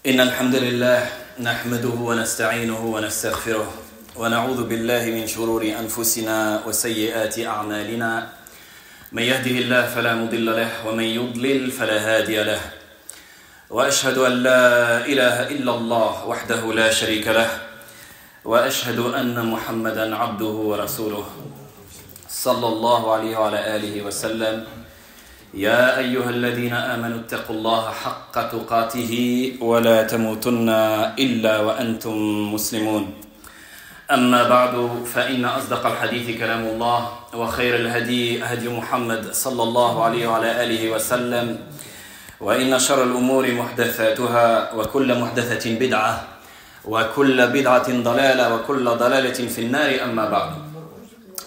إن الحمد لله نحمده ونستعينه ونستغفره ونعوذ بالله من شرور أنفسنا وسيئات أعمالنا من يهده الله فلا مضل له ومن يضلل فلا هادي له وأشهد أن لا إله إلا الله وحده لا شريك له وأشهد أن محمدا عبده ورسوله صلى الله عليه وعلى آله وسلم يا أيها الذين آمنوا اتقوا الله حق تقاته ولا تموتن إلا وأنتم مسلمون أما بعد فإن أصدق الحديث كلام الله وخير الهدي هدي محمد صلى الله عليه وعلى آله وسلم وإن شر الأمور محدثاتها وكل محدثة بدعة وكل بدعة ضلالة وكل ضلالة في النار أما بعد.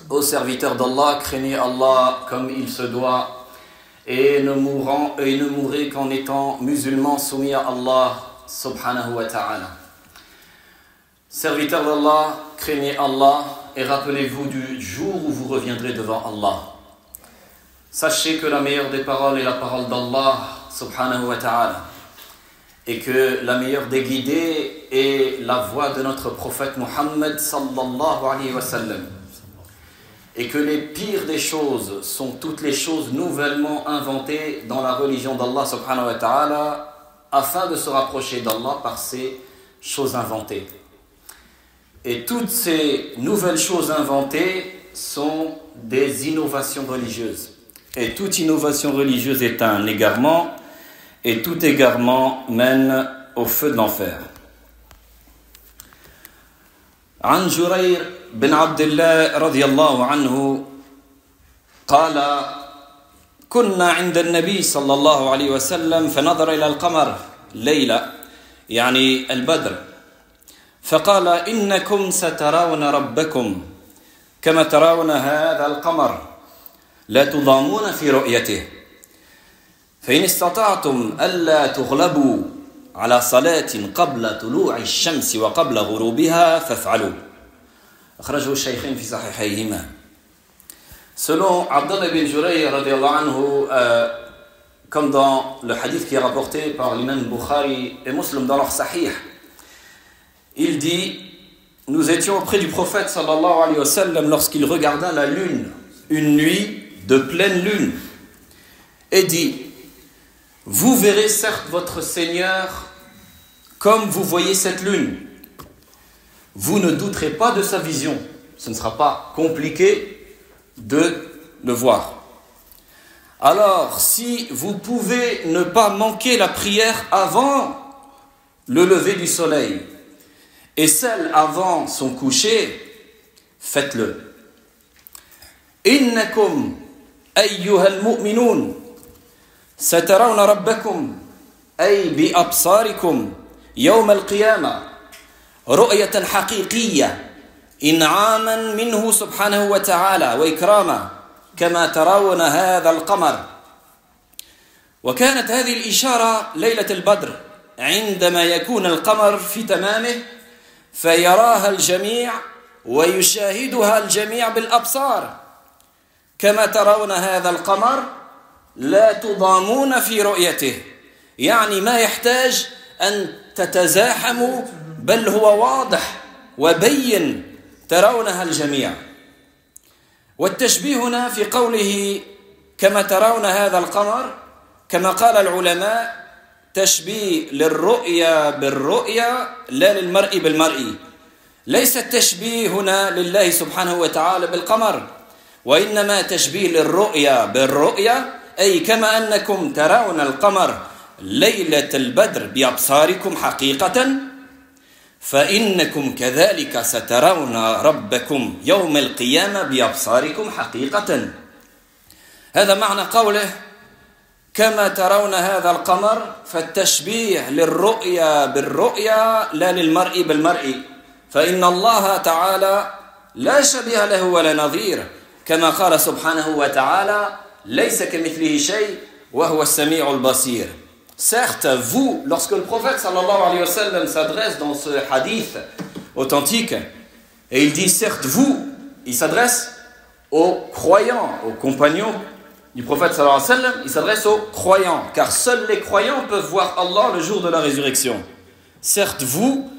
Ô serviteurs d'Allah, craignez Allah comme il se doit et ne mourrez qu'en étant musulmans soumis à Allah subhanahu wa ta'ala. Serviteurs d'Allah, craignez Allah et rappelez-vous du jour où vous reviendrez devant Allah. Sachez que la meilleure des paroles est la parole d'Allah subhanahu wa ta'ala et que la meilleure des guidées est la voix de notre prophète Muhammad sallallahu alayhi wa sallam. Et que les pires des choses sont toutes les choses nouvellement inventées dans la religion d'Allah subhanahu wa ta'ala afin de se rapprocher d'Allah par ces choses inventées. Et toutes ces nouvelles choses inventées sont des innovations religieuses. Et toute innovation religieuse est un égarement, et tout égarement mène au feu de l'enfer. عن جرير بن عبد الله رضي الله عنه قال كنا عند النبي صلى الله عليه وسلم فنظر إلى القمر ليلة يعني البدر فقال إنكم سترون ربكم كما ترون هذا القمر لا تضامون في رؤيته فإن استطعتم ألا تغلبوا على صلاة قبل طلوع الشمس وقبل غروبها فافعلوا أخرجه الشيخين في صحيحيهما. Selon Abdullah ibn Jurayr radiyallahu anhu, comme dans le hadith qui est rapporté par l'imam Bukhari et Muslim dans leur sahih, il dit: nous étions auprès du prophète sallallahu alayhi wa sallam lorsqu'il regarda la lune une nuit de pleine lune et dit: vous verrez certes votre Seigneur comme vous voyez cette lune. Vous ne douterez pas de sa vision. Ce ne sera pas compliqué de le voir. Alors, si vous pouvez ne pas manquer la prière avant le lever du soleil et celle avant son coucher, faites-le. Innakum ayyuhal mu'minun سترون ربكم أي بأبصاركم يوم القيامة رؤية حقيقية إنعاما منه سبحانه وتعالى وإكراما كما ترون هذا القمر. وكانت هذه الإشارة ليلة البدر عندما يكون القمر في تمامه فيراها الجميع ويشاهدها الجميع بالأبصار كما ترون هذا القمر لا تضامون في رؤيته، يعني ما يحتاج أن تتزاحموا بل هو واضح وبين ترونها الجميع. والتشبيه هنا في قوله كما ترون هذا القمر كما قال العلماء تشبيه للرؤيا بالرؤيا لا للمرء بالمرء. ليس التشبيه هنا لله سبحانه وتعالى بالقمر وإنما تشبيه للرؤيا بالرؤيا أي كما أنكم ترون القمر ليلة البدر بأبصاركم حقيقة فإنكم كذلك سترون ربكم يوم القيامة بأبصاركم حقيقة. هذا معنى قوله كما ترون هذا القمر، فالتشبيه للرؤيا بالرؤيا لا للمرء بالمرء، فإن الله تعالى لا شبيه له ولا نظير كما قال سبحانه وتعالى ليس كمثله شيء وهو السميع البصير. Certes, vous, lorsque le prophète sallallahu alayhi wa sallam s'adresse dans ce hadith authentique, et il dit certes vous, il s'adresse aux croyants, aux compagnons du prophète sallallahu alayhi wa sallam, il s'adresse aux croyants, car seuls les croyants peuvent voir Allah le jour de la résurrection. Certes, vous,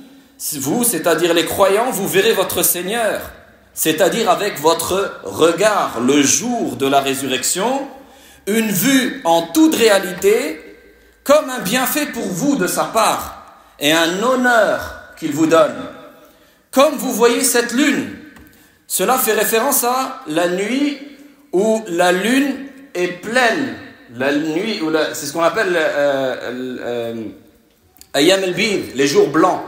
c'est-à-dire les croyants, vous verrez votre Seigneur, c'est-à-dire avec votre regard, le jour de la résurrection, une vue en toute réalité, comme un bienfait pour vous de sa part, et un honneur qu'il vous donne. Comme vous voyez cette lune, cela fait référence à la nuit où la lune est pleine. La nuit où c'est ce qu'on appelle Ayyam al-Bid, les jours blancs,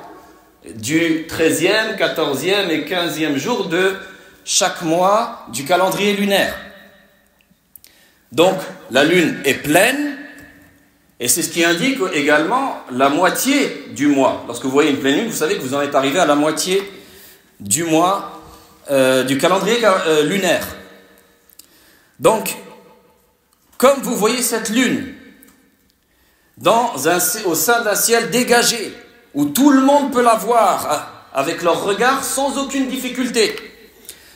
du 13e, 14e et 15e jour de chaque mois du calendrier lunaire. Donc, la lune est pleine, et c'est ce qui indique également la moitié du mois. Lorsque vous voyez une pleine lune, vous savez que vous en êtes arrivé à la moitié du mois du calendrier lunaire. Donc, comme vous voyez cette lune au sein d'un ciel dégagé, où tout le monde peut la voir avec leur regard sans aucune difficulté,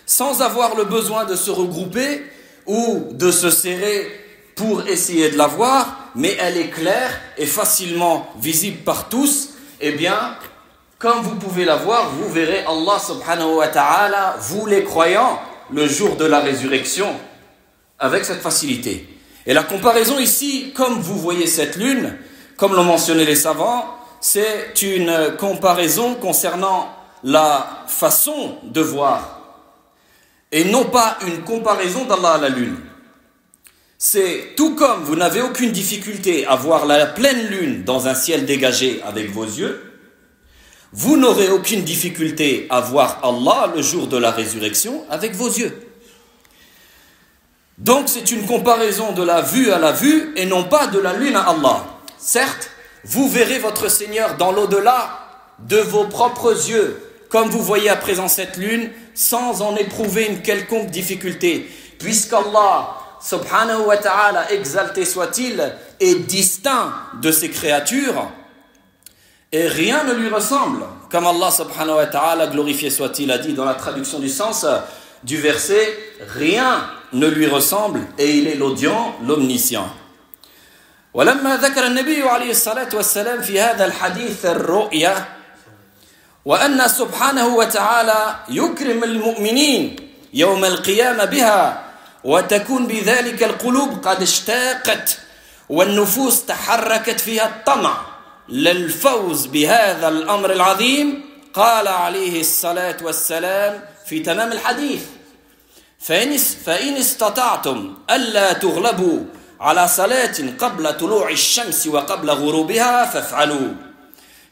sans avoir le besoin de se regrouper ou de se serrer pour essayer de la voir, mais elle est claire et facilement visible par tous, eh bien, comme vous pouvez la voir, vous verrez Allah subhanahu wa ta'ala, vous les croyants, le jour de la résurrection, avec cette facilité. Et la comparaison ici, comme vous voyez cette lune, comme l'ont mentionné les savants, c'est une comparaison concernant la façon de voir, et non pas une comparaison d'Allah à la lune. C'est tout comme vous n'avez aucune difficulté à voir la pleine lune dans un ciel dégagé avec vos yeux, vous n'aurez aucune difficulté à voir Allah le jour de la résurrection avec vos yeux. Donc c'est une comparaison de la vue à la vue et non pas de la lune à Allah. Certes, vous verrez votre Seigneur dans l'au-delà de vos propres yeux, comme vous voyez à présent cette lune, sans en éprouver une quelconque difficulté, puisqu'Allah subhanahu wa ta'ala, exalté soit-il, est distinct de ses créatures, et rien ne lui ressemble, comme Allah subhanahu wa ta'ala, glorifié soit-il, a dit dans la traduction du sens du verset, rien ne lui ressemble, et il est l'audient, l'omniscient. ولما ذكر النبي عليه الصلاة والسلام في هذا الحديث الرؤيا وأن سبحانه وتعالى يكرم المؤمنين يوم القيامة بها وتكون بذلك القلوب قد اشتاقت والنفوس تحركت فيها الطمع للفوز بهذا الأمر العظيم قال عليه الصلاة والسلام في تمام الحديث فإن استطعتم ألا تغلبوا على صلاة قبل طلوع الشمس وقبل غروبها فافعلوا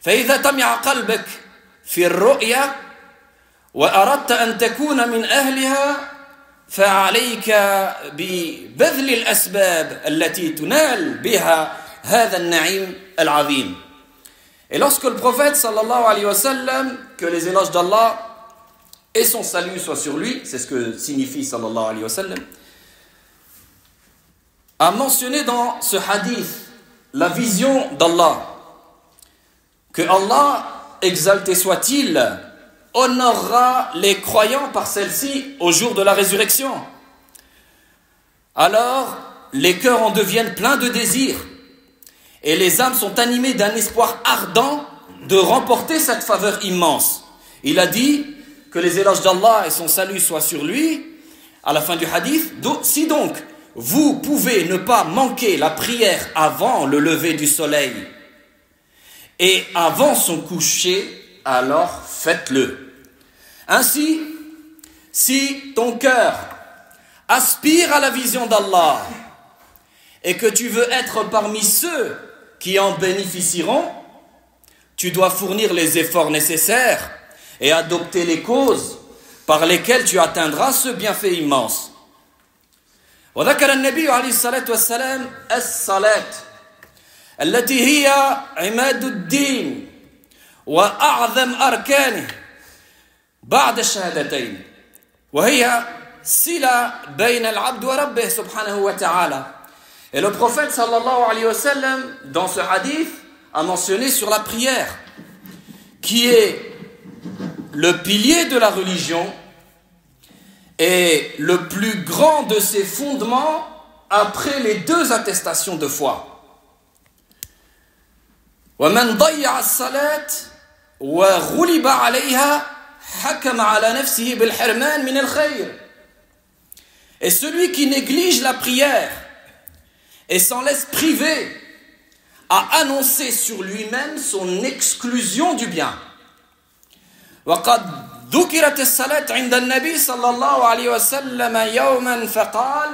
فإذا طمع قلبك في الرؤيا وأردت أن تكون من أهلها فعليك ببذل الأسباب التي تنال بها هذا النعيم العظيم. Et lorsque le prophète sallallahu alayhi wa sallam, que les éloges d'Allah et son salut soient sur lui, c'est ce que signifie sallallahu alayhi wa sallam, a mentionné dans ce hadith la vision d'Allah, que Allah, exalté soit-il, honorera les croyants par celle-ci au jour de la résurrection. Alors, les cœurs en deviennent pleins de désirs et les âmes sont animées d'un espoir ardent de remporter cette faveur immense. Il a dit que les éloges d'Allah et son salut soient sur lui à la fin du hadith. Si donc vous pouvez ne pas manquer la prière avant le lever du soleil et avant son coucher, alors faites-le. Ainsi, si ton cœur aspire à la vision d'Allah et que tu veux être parmi ceux qui en bénéficieront, tu dois fournir les efforts nécessaires et adopter les causes par lesquelles tu atteindras ce bienfait immense. وذكر النبي عليه الصلاة والسلام الصلاة التي هي عماد الدين وأعظم أركانه بعد الشهادتين وهي صلة بين العبد وربه سبحانه وتعالى. Et le prophète sallallahu alayhi wa sallam dans ce hadith a mentionné sur la prière qui est le pilier de la religion et le plus grand de ses fondements après les deux attestations de foi. ومن ضيع الصلاة وغلب عليها حكم على نفسه بالحرمان من الخير. Et celui qui néglige la prière et s'en laisse priver a annoncé sur lui-même son exclusion du bien. وقد ذكرت الصلاة عند النبي صلى الله عليه وسلم يوما فقال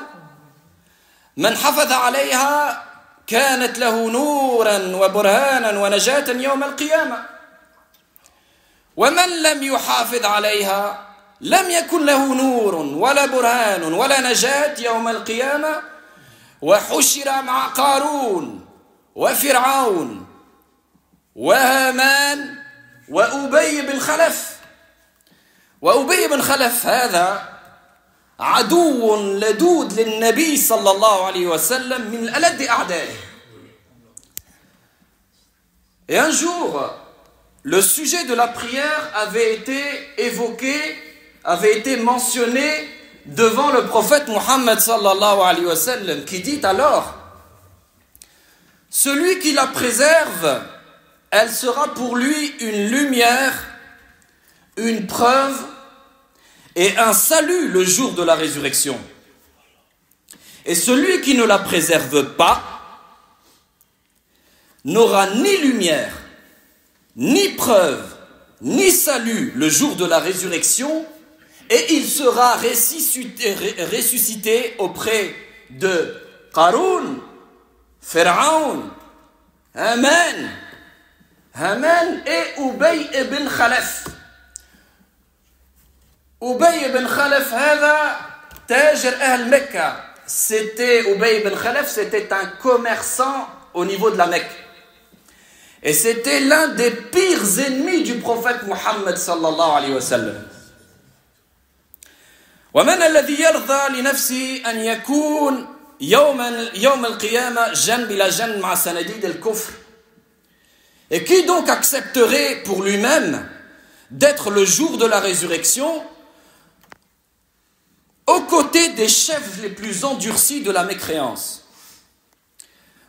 من حفظ عليها كانت له نورا وبرهانا ونجاة يوم القيامة ومن لم يحافظ عليها لم يكن له نور ولا برهان ولا نجاة يوم القيامة وحشر مع قارون وفرعون وهامان وأبي بن خلف. وأبي بن خلف هذا عدو لدود للنبي صلى الله عليه وسلم من ألد أعدائه. Et un jour, le sujet de la prière avait été évoqué, avait été mentionné devant le prophète Muhammad sallallahu alayhi wa sallam, qui dit alors: celui qui la préserve, elle sera pour lui une lumière, une preuve et un salut le jour de la résurrection. Et celui qui ne la préserve pas n'aura ni lumière, ni preuve, ni salut le jour de la résurrection, et il sera ressuscité auprès de Qarun, Pharaon, Haman et Ubay ibn Khalaf. Ubay ibn Khalaf, Tajir Ahl Mecca. C'était Ubay ibn Khalaf, c'était un commerçant au niveau de la Mecque. Et c'était l'un des pires ennemis du prophète Muhammad sallallahu alayhi wa sallam. ومن الذي يرضى لنفسه أن يكون يوم القيامة جنب إلى جنب مع صناديد الكفر. Et qui donc accepterait pour lui-même d'être le jour de la résurrection aux côtés des chefs les plus endurcis de la mécréance.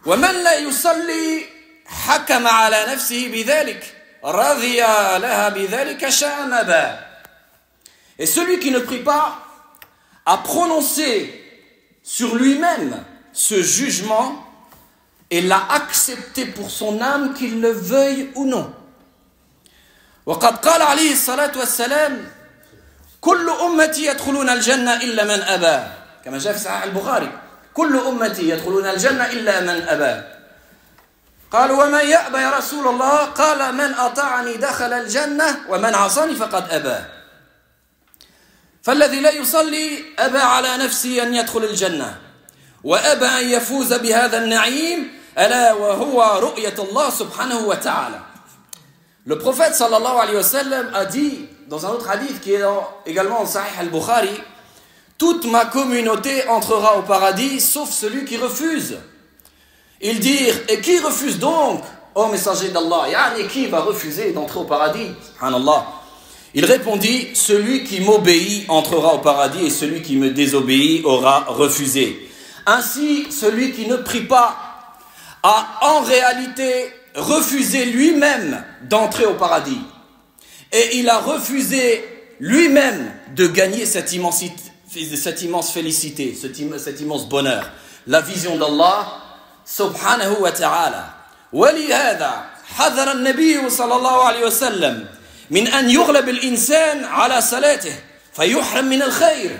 ومن لا يصلي حكم على نفسه بذلك رضي لها بذلك شاء ما با. Et celui qui ne prie pas a prononcé sur lui-même ce jugement et l'a accepté pour son âme, qu'il le veuille ou non. وقد قال عليه الصلاة والسلام كل أمتي يدخلون الجنة إلا من أبى كما جاء في صحيح البخاري كل أمتي يدخلون الجنة إلا من أبى قالوا ومن يأبى يا رسول الله قال من أطاعني دخل الجنة ومن عصاني فقد أبى فالذي لا يصلي أبى على نفسه أن يدخل الجنة وأبى أن يفوز بهذا النعيم ألا وهو رؤية الله سبحانه وتعالى. Le prophète sallallahu alayhi wa sallam a dit dans un autre hadith qui est également en Sahih al-Bukhari: toute ma communauté entrera au paradis sauf celui qui refuse. Ils dirent: et qui refuse donc, ô messager d'Allah? Et qui va refuser d'entrer au paradis? Subhanallah. Il répondit: celui qui m'obéit entrera au paradis et celui qui me désobéit aura refusé. Ainsi, celui qui ne prie pas a en réalité refusé lui-même d'entrer au paradis. Et il a refusé lui-même de gagner cette immense félicité, cet immense bonheur. La vision d'Allah subhanahu wa ta'ala. ولهذا حذر النبي صلى الله عليه وسلم من أن يغلب الإنسان على صلاته فيحرم من الخير.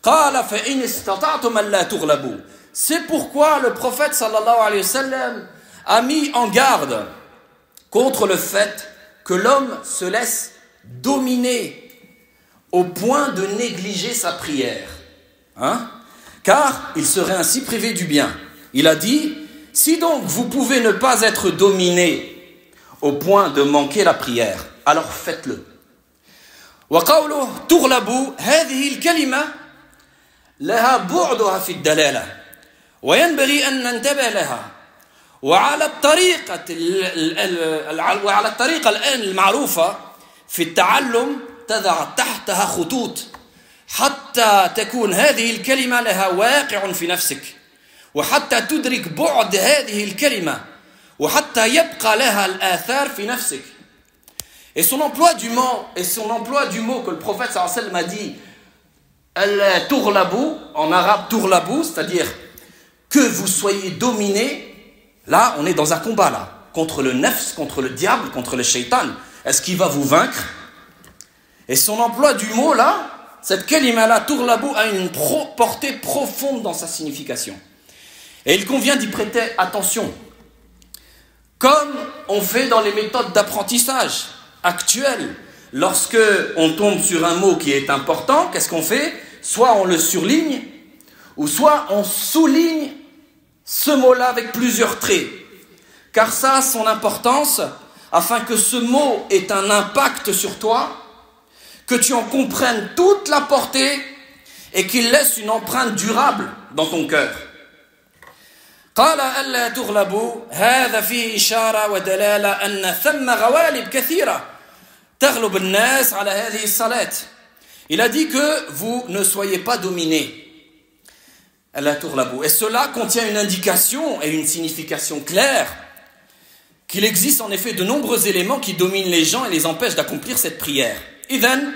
قال فإن استطعتم ألا تغلبوا. C'est pourquoi le prophète sallallahu alayhi wa sallam a mis en garde contre le fait que l'homme se laisse dominer au point de négliger sa prière. Car il serait ainsi privé du bien. Il a dit: si donc vous pouvez ne pas être dominé au point de manquer la prière, alors faites-le. وقوله تغلب هذه الكلمة لها بعدها في الدلالة وينبغي أن ننتبه لها وعلى الطريقة الآن المعروفة في التعلم تضع تحتها خطوط حتى تكون هذه الكلمة لها واقع في نفسك وحتى تدرك بعد هذه الكلمة وحتى يبقى لها الآثار في نفسك. Et son emploi du mot que le prophète sallallahu alayhi wa sallam a dit al-tughlabu, en arabe tughlabu, c'est-à-dire que vous soyez dominés. Là, on est dans un combat là, contre le nafs, contre le diable, contre le shaitan. Est-ce qu'il va vous vaincre? Et son emploi du mot là, cette kalima là, tughlabu, a une portée profonde dans sa signification. Et il convient d'y prêter attention. Comme on fait dans les méthodes d'apprentissage actuelles, lorsque on tombe sur un mot qui est important, qu'est-ce qu'on fait? Soit on le surligne, ou soit on souligne ce mot-là avec plusieurs traits. Car ça a son importance, afin que ce mot ait un impact sur toi, que tu en comprennes toute la portée, et qu'il laisse une empreinte durable dans ton cœur. قال ألا تغلبوا هذا فيه إشارة ودلالة أن ثم غوالب كثيرة تغلب الناس على هذه الصلاة. Il a dit que vous ne soyez pas dominés. ألا تغلبوا. Et cela contient une indication et une signification claire qu'il existe en effet de nombreux éléments qui dominent les gens et les empêchent d'accomplir cette prière. إذن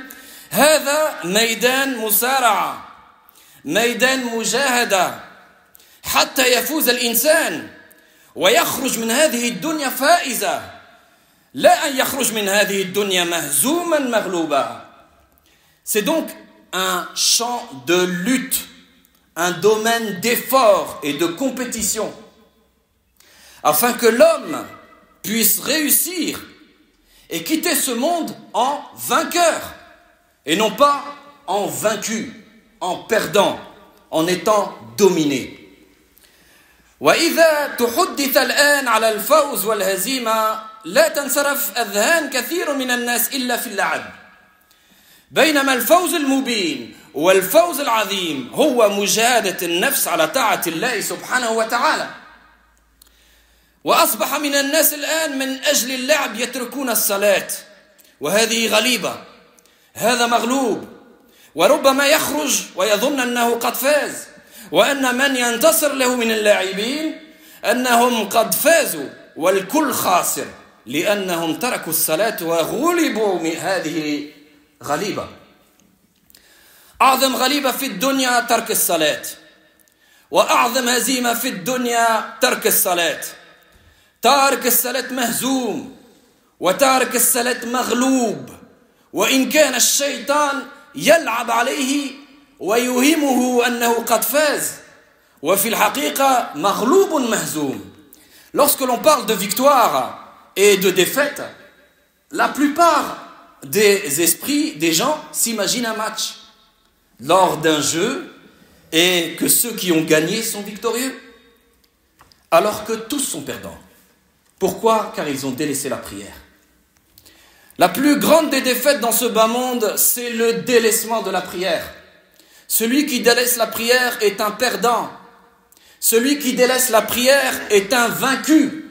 هذا ميدان مسارعة ميدان مجاهدة حتى يفوز الإنسان ويخرج من هذه الدنيا فائزة لا أن يخرج من هذه الدنيا مهزوما مغلوبا. C'est donc un champ de lutte, un domaine d'effort et de compétition, afin que l'homme puisse réussir et quitter ce monde en vainqueur, et non pas en vaincu, en perdant, en étant dominé. وإذا تحدث الآن على الفوز والهزيمة لا تنصرف أذهان كثير من الناس إلا في اللعب، بينما الفوز المبين والفوز العظيم هو مجاهدة النفس على طاعة الله سبحانه وتعالى. وأصبح من الناس الآن من أجل اللعب يتركون الصلاة، وهذه غليبة، هذا مغلوب، وربما يخرج ويظن أنه قد فاز، وأن من ينتصر له من اللاعبين أنهم قد فازوا والكل خاسر لأنهم تركوا الصلاة وغلبوا من هذه غليبة. أعظم غليبة في الدنيا ترك الصلاة، وأعظم هزيمة في الدنيا ترك الصلاة. تارك الصلاة مهزوم، وتارك الصلاة مغلوب، وإن كان الشيطان يلعب عليه ويوهمه أنه قد فاز وفي الحقيقة مغلوب مهزوم. Lorsque l'on parle de victoire et de défaite, la plupart des esprits des gens s'imaginent un match lors d'un jeu et que ceux qui ont gagné sont victorieux, alors que tous sont perdants. Pourquoi? Car ils ont délaissé la prière. La plus grande des défaites dans ce bas monde, c'est le délaissement de la prière. Celui qui délaisse la prière est un perdant. Celui qui délaisse la prière est un vaincu.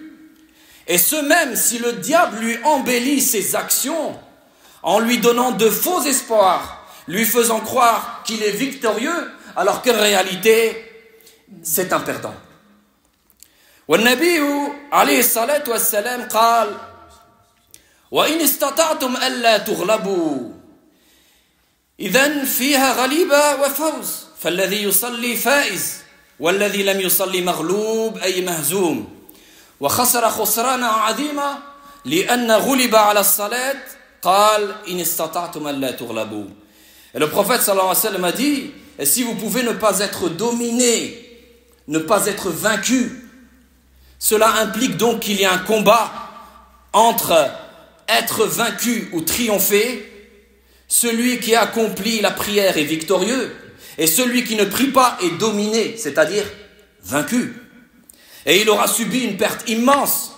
Et ce même si le diable lui embellit ses actions en lui donnant de faux espoirs, lui faisant croire qu'il est victorieux, alors qu'en réalité, c'est un perdant. والنبي عليه الصلاة والسلام قال وإن استطعتم ألا تغلبوا إذن فيها غليبة وفوز فالذي يصلي فائز والذي لم يصلي مغلوب أي مهزوم وخسر خسرانا عظيمة لأن غلب على الصلاة قال إن استطعتم ألا تغلبوا. Et le prophète sallallahu alayhi wa sallam a dit, et si vous pouvez ne pas être dominé, ne pas être vaincu, cela implique donc qu'il y a un combat entre être vaincu ou triompher. Celui qui accomplit la prière est victorieux, et celui qui ne prie pas est dominé, c'est-à-dire vaincu. Et il aura subi une perte immense,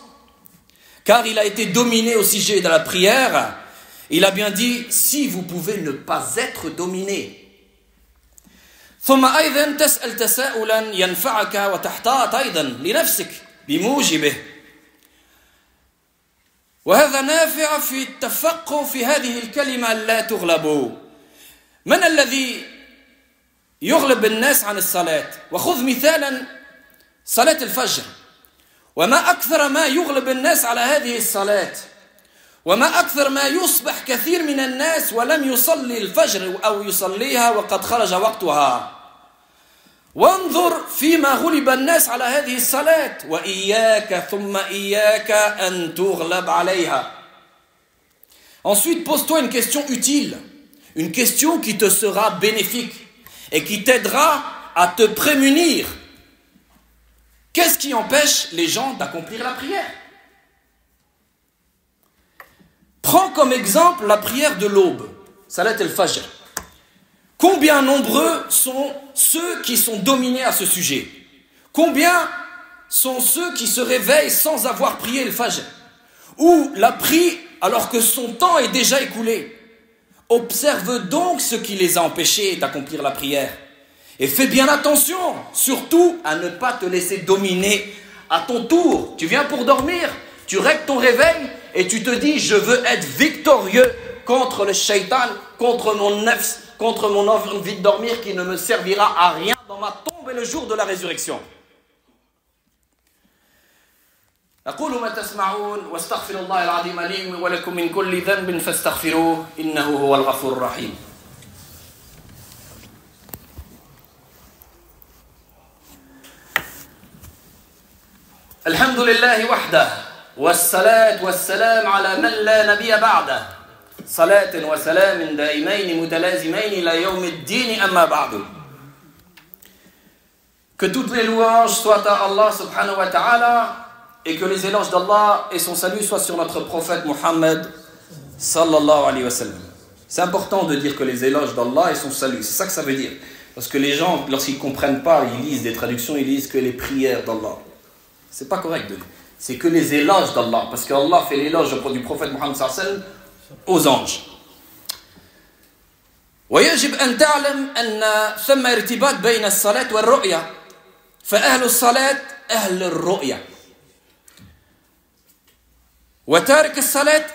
car il a été dominé au sujet de la prière. Il a bien dit, si vous pouvez ne pas être dominé. ثم أيضا تسأل تساؤلا ينفعك وتحتاط أيضا لنفسك بموجبه، وهذا نافع في التفقه في هذه الكلمة لا تغلبوا. من الذي يغلب الناس عن الصلاة؟ وخذ مثالا صلاة الفجر. وما أكثر ما يغلب الناس على هذه الصلاة وما أكثر ما يصبح كثير من الناس ولم يصلي الفجر أو يصليها وقد خرج وقتها وانظر فيما غلب الناس على هذه الصلاة وإياك ثم إياك أن تغلب عليها. Ensuite, pose-toi une question utile, une question qui te sera bénéfique et qui t'aidera à te prémunir. Qu'est-ce qui empêche les gens d'accomplir la prière? Prends comme exemple la prière de l'aube, Salat al-Fajr. Combien nombreux sont ceux qui sont dominés à ce sujet? Combien sont ceux qui se réveillent sans avoir prié le Fajr? Ou l'a pris alors que son temps est déjà écoulé? Observe donc ce qui les a empêchés d'accomplir la prière. Et fais bien attention, surtout à ne pas te laisser dominer à ton tour. Tu viens pour dormir, tu règles ton réveil et tu te dis, je veux être victorieux contre le shaitan, contre mon nefs, contre mon envie de dormir qui ne me servira à rien dans ma tombe et le jour de la résurrection. أقول ما تسمعون واستغفر الله العظيم لي ولكم من كل ذنب فاستغفروه إنه هو الغفور الرحيم. الحمد لله وحده والصلاة والسلام على من لا نبي بعده صلاة وسلام دائمين متلازمين إلى يوم الدين أما بعد. Que toutes les louanges soient à Allah subhanahu wa ta'ala et que les éloges d'Allah et son salut soient sur notre prophète Muhammad sallallahu alayhi wa sallam. C'est important de dire que les éloges d'Allah et son salut, c'est ça que ça veut dire. Parce que les gens, lorsqu'ils ne comprennent pas, ils lisent des traductions, ils lisent que les prières d'Allah. C'est pas correct de dire. C'est que les éloges d'Allah. Parce qu'Allah fait l'éloge du prophète Muhammad sallallahu alayhi wa sallam aux anges. ويجب أن تعلم أن ثم ارتباط بين الصلاة والرؤية فأهل الصلاة أهل الرؤية وتارك الصلاة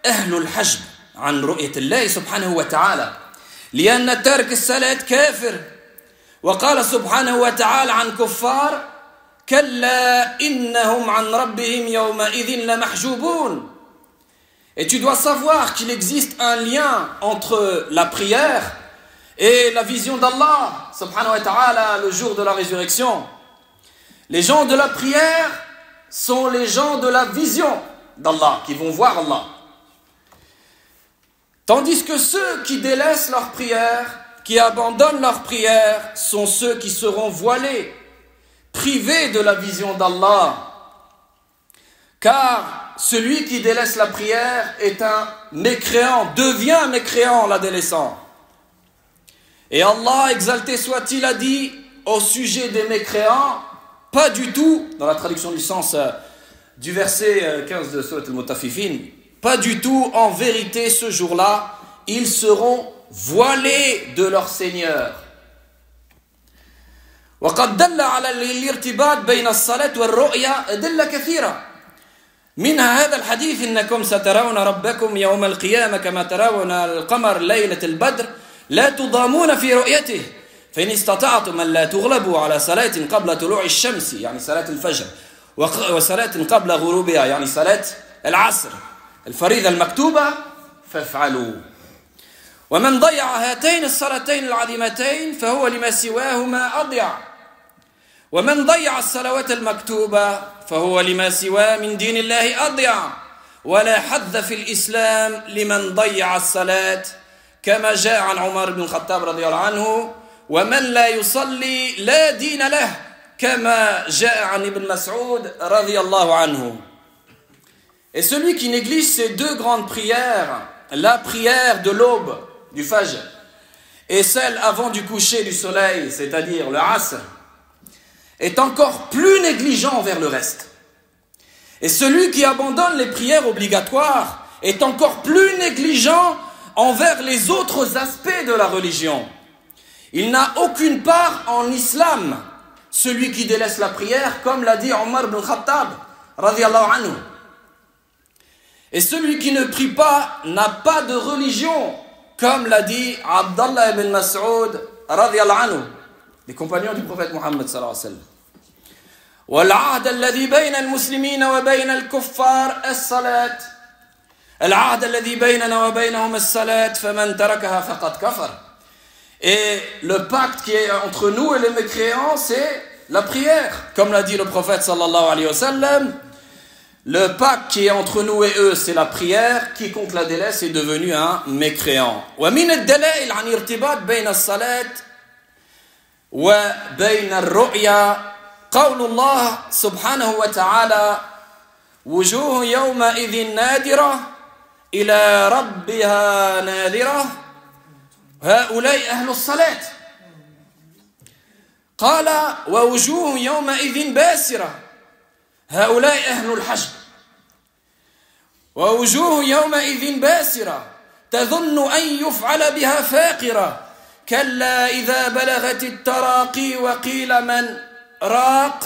أهل الحجب عن رؤية الله سبحانه وتعالى لأن تارك الصلاة كافر وقال سبحانه وتعالى عن كفار كلا إنهم عن ربهم يومئذ لمحجوبون. Et tu dois savoir qu'il existe un lien entre la prière et la vision d'Allah subhanahu wa ta'ala le jour de la résurrection. Les gens de la prière sont les gens de la vision d'Allah, qui vont voir Allah. Tandis que ceux qui délaissent leur prière, qui abandonnent leur prière, sont ceux qui seront voilés, privés de la vision d'Allah. Car celui qui délaisse la prière est un mécréant, devient mécréant en la délaissant. Et Allah, exalté soit-il, a dit au sujet des mécréants, pas du tout, dans la traduction du sens du verset 15 de Surat al-Mutaffifin, pas du tout, en vérité, ce jour-là, ils seront voilés de leur Seigneur. وقد دل على الارتباط بين الصلاة والرؤية أدلة كثيرة منها هذا الحديث إنكم سترون ربكم يوم القيامة كما ترون القمر ليلة البدر لا تضامون في رؤيته فإن استطعتم أن لا تغلبوا على صلاة قبل طلوع الشمس يعني صلاة الفجر وصلاة قبل غروبها يعني صلاة العصر الفريضة المكتوبة فافعلوا ومن ضيع هاتين الصلاتين العظيمتين فهو لما سواهما أضيع ومن ضيع الصلوات المكتوبة فهو لما سواه من دين الله أضيع ولا حظ في الإسلام لمن ضيع الصلاة كما جاء عن عمر بن الخطاب رضي الله عنه ومن لا يصلي لا دين له كما جاء عن ابن مسعود رضي الله عنه. Et celui qui néglige ces deux grandes prières, la prière de l'aube, du Fajr, et celle avant du coucher du soleil, c'est-à-dire le Asr, est encore plus négligent envers le reste. Et celui qui abandonne les prières obligatoires est encore plus négligent envers les autres aspects de la religion. Il n'a aucune part en islam, celui qui délaisse la prière, comme l'a dit Omar ibn Khattab, radiyallahu anhu. Et celui qui ne prie pas n'a pas de religion, comme l'a dit Abdallah ibn Mas'ud, radiyallahu anhu, les compagnons du prophète Muhammad sallallahu alayhi wa sallam. والعهد الذي بين المسلمين وبين الكفار الصلاة العهد الذي بيننا وبينهم الصلاة فمن تركها فقد كفر. Et le pacte qui est entre nous et les mécréants, c'est la prière. Comme l'a dit le prophète sallallahu alayhi wa sallam, le pacte qui est entre nous et eux, c'est la prière. Quiconque la délaisse est devenu un mécréant. ومن الدلائل عن ارتباط بين الصلاة وبين الرؤيا قول الله سبحانه وتعالى وجوه يومئذ نادرة إلى ربها ناذرة هؤلاء أهل الصلاة. قال ووجوه يومئذ باسرة هؤلاء أهل الحجب. ووجوه يومئذ باسرة تظن أن يفعل بها فاقرة كلا إذا بلغت التراقي وقيل من راق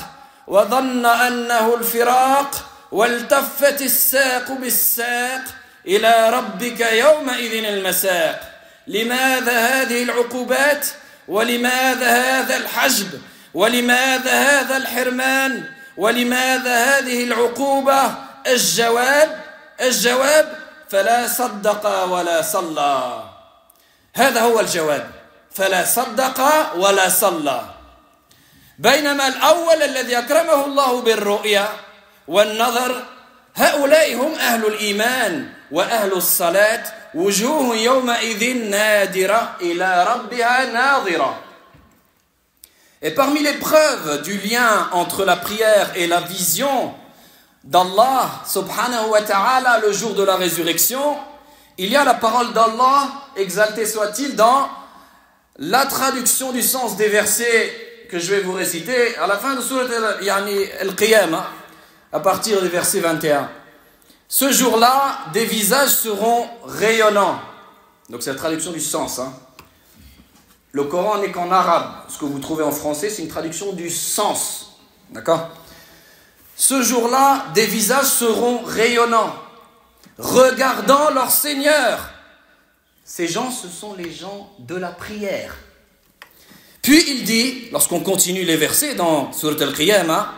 وظن أنه الفراق والتفت الساق بالساق إلى ربك يومئذ المساق. لماذا هذه العقوبات ولماذا هذا الحجب ولماذا هذا الحرمان ولماذا هذه العقوبة؟ الجواب فلا صدق ولا صلى. هذا هو الجواب، فلا صدق ولا صلى. بينما الأول الذي أكرمه الله بالرؤيا والنظر هؤلاء هم أهل الإيمان وأهل الصلاة. وجوه يومئذ نادرة إلى ربها ناظرة. Et parmi les preuves du lien entre la prière et la vision d'Allah subhanahu wa ta'ala le jour de la résurrection, il y a la parole d'Allah, exalté soit-il, dans la traduction du sens des versets que je vais vous réciter à la fin de Surat al-Qiyamah, à partir du verset 21. Ce jour-là, des visages seront rayonnants. Donc c'est la traduction du sens. Le Coran n'est qu'en arabe. Ce que vous trouvez en français, c'est une traduction du sens. D'accord? Ce jour-là, des visages seront rayonnants, regardant leur Seigneur. Ces gens, ce sont les gens de la prière. Puis il dit, lorsqu'on continue les versets dans Surat al-Qiyamah,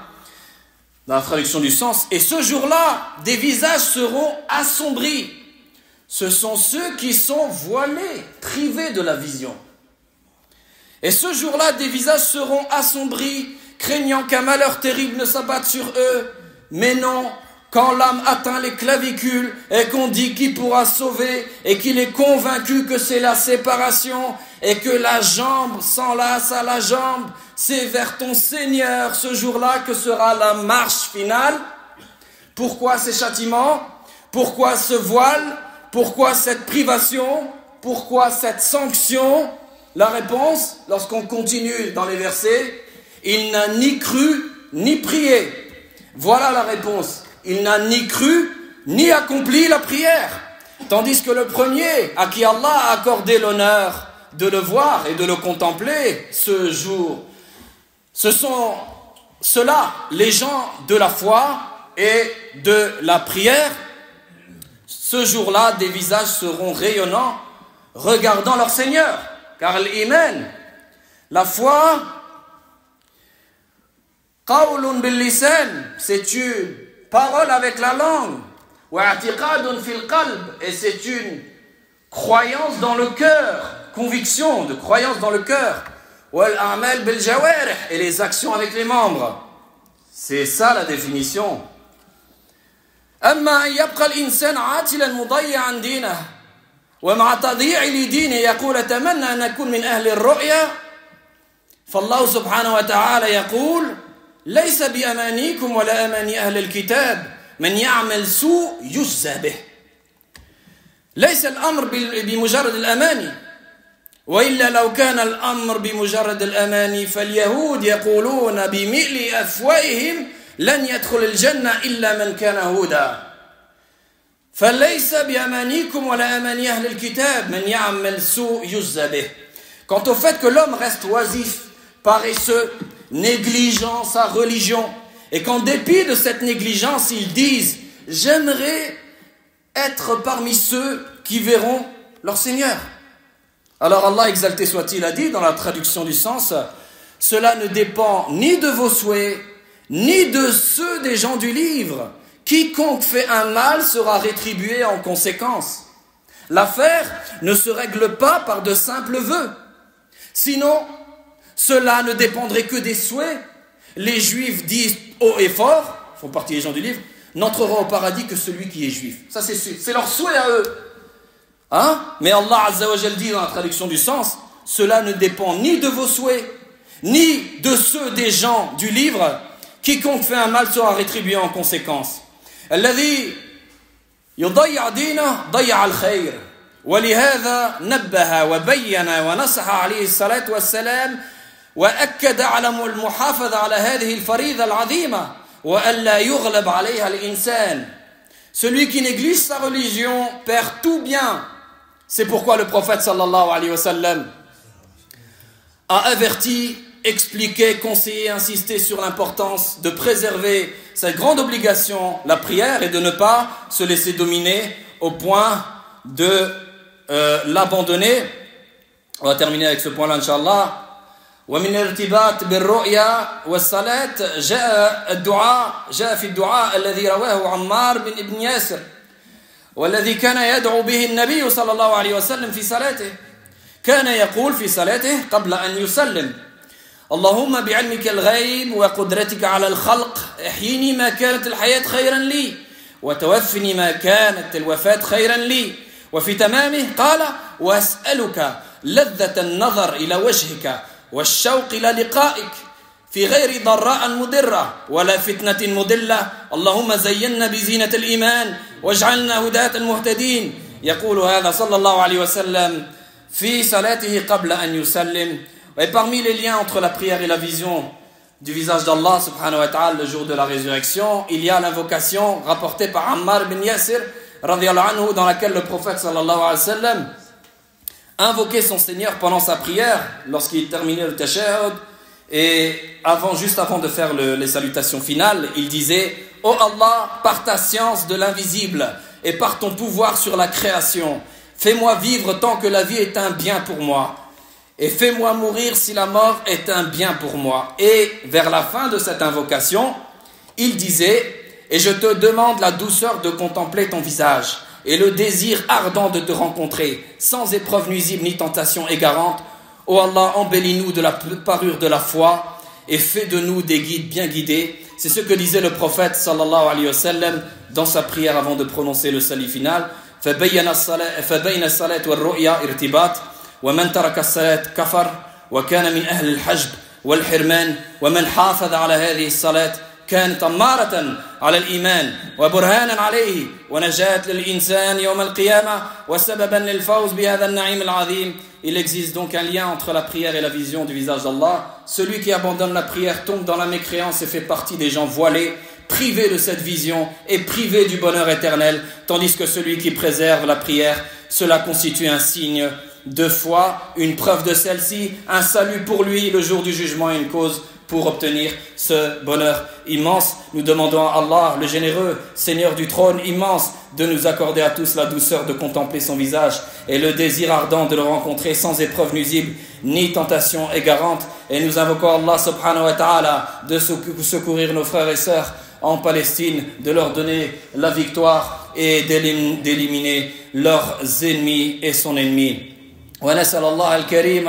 dans la traduction du sens, et ce jour-là, des visages seront assombris. Ce sont ceux qui sont voilés, privés de la vision. Et ce jour-là, des visages seront assombris, craignant qu'un malheur terrible ne s'abatte sur eux. Mais non, quand l'âme atteint les clavicules et qu'on dit qui pourra sauver et qu'il est convaincu que c'est la séparation et que la jambe s'enlace à la jambe, c'est vers ton Seigneur ce jour-là que sera la marche finale. Pourquoi ces châtiments? Pourquoi ce voile? Pourquoi cette privation? Pourquoi cette sanction? La réponse, lorsqu'on continue dans les versets, il n'a ni cru ni prié. Voilà la réponse. Il n'a ni cru ni accompli la prière. Tandis que le premier, à qui Allah a accordé l'honneur de le voir et de le contempler ce jour, ce sont ceux-là, les gens de la foi et de la prière. Ce jour-là, des visages seront rayonnants, regardant leur Seigneur. Car l'iman, la foi, qawlun bil lisan, c'est une parole avec la langue, wa i'tiqadun fil qalb, et c'est une croyance dans le cœur, conviction de croyance dans le cœur, wal a'mal bil jawarih, et les actions avec les membres. C'est ça la définition. Amma an yabqa al-insan 'atilan mudayyan dinah ومع تضييع لدينه يقول أتمنى أن أكون من أهل الرؤيا فالله سبحانه وتعالى يقول ليس بأمانيكم ولا أماني أهل الكتاب من يعمل سوء يجزى به. ليس الأمر بمجرد الأماني، وإلا لو كان الأمر بمجرد الأماني فاليهود يقولون بملء أفواههم لن يدخل الجنة إلا من كان هودا. فليس بأمانيكم ولا أماني أهل الكتاب من يعمل سوء يجزى به. Quant au fait que l'homme reste oisif, paresseux, négligent sa religion, et qu'en dépit de cette négligence, ils disent « J'aimerais être parmi ceux qui verront leur Seigneur ». Alors Allah, exalté soit-il, a dit dans la traduction du sens « Cela ne dépend ni de vos souhaits, ni de ceux des gens du livre. Quiconque fait un mal sera rétribué en conséquence. L'affaire ne se règle pas par de simples vœux. Sinon, cela ne dépendrait que des souhaits. Les Juifs disent haut et fort, font partie des gens du livre, n'entrera au paradis que celui qui est juif. Ça c'est leur souhait à eux. Hein? Mais Allah Azza wa Jal dit dans la traduction du sens, cela ne dépend ni de vos souhaits, ni de ceux des gens du livre. Quiconque fait un mal sera rétribué en conséquence. الذي يضيع دينه ضيع الخير ولهذا نبه وبين ونصح عليه الصلاة والسلام وأكد على المحافظة على هذه الفريضة العظيمة وألا يغلب عليها الإنسان. Celui qui néglige sa religion perd tout bien. C'est pourquoi le prophète sallallahu alayhi wa sallam a averti, expliqué, conseillé, insisté sur l'importance de préserver cette grande obligation, la prière, et de ne pas se laisser dominer au point de l'abandonner. On va terminer avec ce point-là, Inch'Allah. ومن الارتباط بالرؤيا والصلاة جاء في الدعاء الذي رواه عمار بن ابن ياسر والذي كان يدعو به النبي صلى الله عليه وسلم في صلاته. كان يقول في صلاته قبل أن يسلم: اللهم بعلمك الغيب وقدرتك على الخلق احيني ما كانت الحياة خيرا لي وتوفني ما كانت الوفاة خيرا لي. وفي تمامه قال: وأسألك لذة النظر إلى وجهك والشوق إلى لقائك في غير ضراء مضرة ولا فتنة مضلة اللهم زينا بزينة الإيمان واجعلنا هداة المهتدين. يقول هذا صلى الله عليه وسلم في صلاته قبل أن يسلم. Et parmi les liens entre la prière et la vision du visage d'Allah subhanahu wa ta'ala le jour de la résurrection, il y a l'invocation rapportée par Ammar bin Yasir radiyallahu anhu, dans laquelle le prophète sallallahu alayhi wa sallam invoquait son Seigneur pendant sa prière lorsqu'il terminait le tashahhud, et juste avant de faire les salutations finales, il disait: « Oh Allah, par ta science de l'invisible et par ton pouvoir sur la création, fais-moi vivre tant que la vie est un bien pour moi. Et fais-moi mourir si la mort est un bien pour moi. » Et vers la fin de cette invocation, il disait: « Et je te demande la douceur de contempler ton visage et le désir ardent de te rencontrer, sans épreuve nuisible ni tentation égarante. Ô Allah, embellis-nous de la parure de la foi et fais de nous des guides bien guidés. » C'est ce que disait le prophète sallallahu alayhi wa sallam dans sa prière avant de prononcer le salut final. فبين الصلاة والرؤيا ارتباط ومن ترك الصلاة كفر وكان من أهل الحجب والحرمان ومن حافظ على هذه الصلاة كانت أمارة على الإيمان وبرهانا عليه ونجاة للإنسان يوم القيامة وسببا للفوز بهذا النعيم العظيم. Il existe donc un lien entre la prière et la vision du visage d'Allah. Celui qui abandonne la prière tombe dans la mécréance et fait partie des gens voilés, privés de cette vision et privés du bonheur éternel, tandis que celui qui préserve la prière, cela constitue un signe de foi, une preuve de celle-ci, un salut pour lui le jour du jugement et une cause pour obtenir ce bonheur immense. Nous demandons à Allah, le généreux, Seigneur du trône immense, de nous accorder à tous la douceur de contempler son visage et le désir ardent de le rencontrer sans épreuve nuisible ni tentation égarante. Et nous invoquons Allah subhanahu wa ta'ala de secourir nos frères et sœurs en Palestine, de leur donner la victoire et d'éliminer leurs ennemis et son ennemi. ونسأل الله الكريم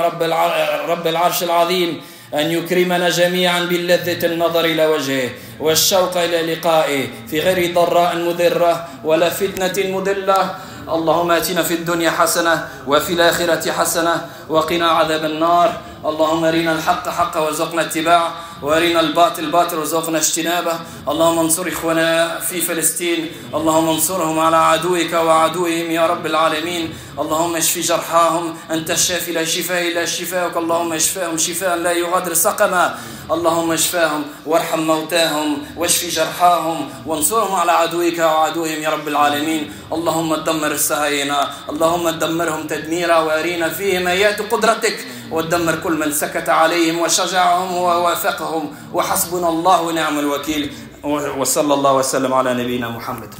رب العرش العظيم أن يكرمنا جميعا باللذة النظر إلى وجهه والشوق إلى لقائه في غير ضراء مضرة ولا فتنة مضلة. اللهم آتنا في الدنيا حسنة وفي الآخرة حسنة وقنا عذاب النار. اللهم أرنا الحق حقا وارزقنا اتباعه وأرنا الباطل باطل وارزقنا اجتنابه. اللهم انصر إخوانا في فلسطين، اللهم انصرهم على عدوك وعدوهم يا رب العالمين. اللهم اشف جرحاهم، أنت الشافي لا شفاء إلا شفاءك. اللهم اشفاهم شفاء لا يغادر سقما. اللهم اشفاهم وارحم موتاهم واشف جرحاهم وانصرهم على عدوك وعدوهم يا رب العالمين. اللهم دمر الصهاينة، اللهم دمرهم تدميرا وأرينا فيهم آيات قدرتك ودمر كل من سكت عليهم وشجعهم ووافقهم وحسبنا الله ونعم الوكيل. وصلى الله وسلم على نبينا محمد.